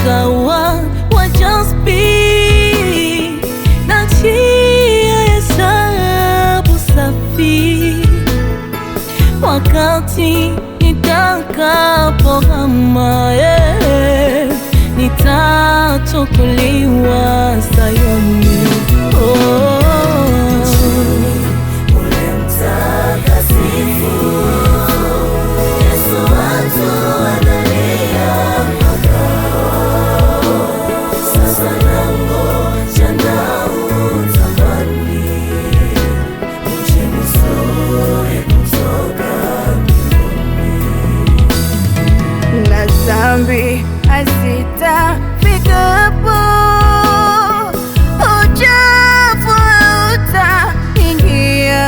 ingawa wajaspi na njia hesabu safi. Wakati nitakapohama, nitachukuliwa Sayuni. Dhambi hazitafika hapo, uchafu hautaingia,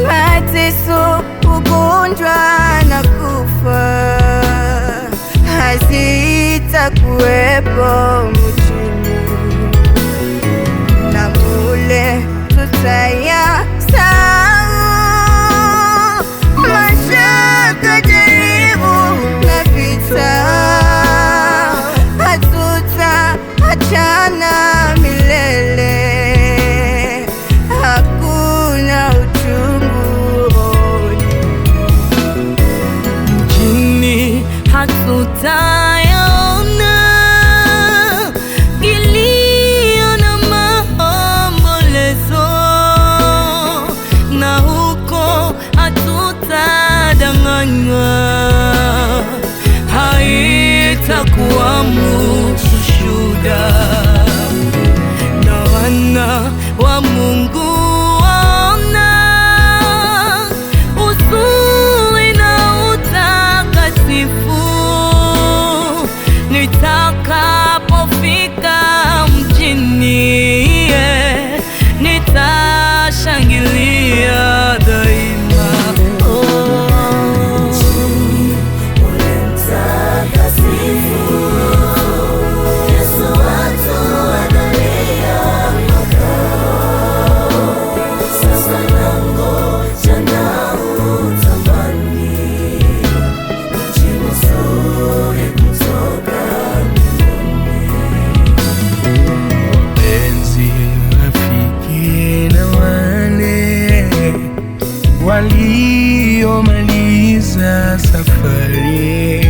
mateso, ugonjwa na kufa hazitakuwepo mjini, na mule tutayasahau mashaka, jaribu na vita, hatutaachana milele, hakuna uchungu mjini, hatutayaona kilio na maombolezo, na huko hatutadanganywa, haitakuwa ushuhuda, na wana wa Mungu waona uzuri na utakatifu. Nitakapofika mjini, nitashangilia daima. Waliomaliza safari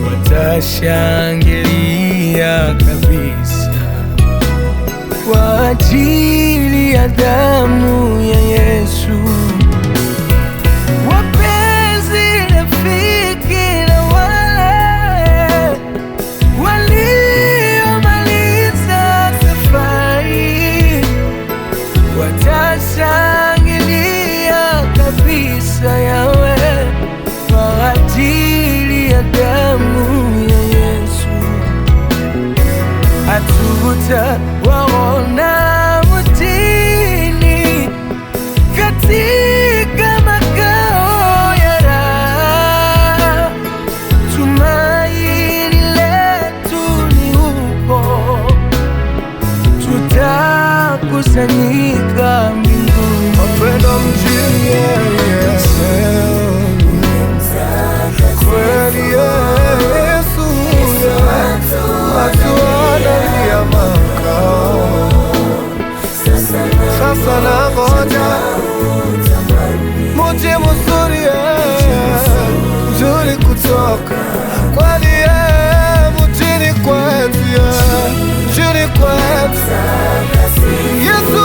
watashangilia kabisa kwa ajili ya damu ya Yesu. Wapenzi, rafiki na wale waliomaliza safari watashangilia kabisa yawe kwa ajili ya damu ya Yesu. Hatutawaona mjini katika makao ya raha, tumaini letu ni upo, tutakusanyika mbinguni. Wapendwa, mjini kweli Yesu atuandalia makao. Sasa nangoja mji mzuri, mzuri kutoka kweli mjini kwetu, mjini kwetu Yesu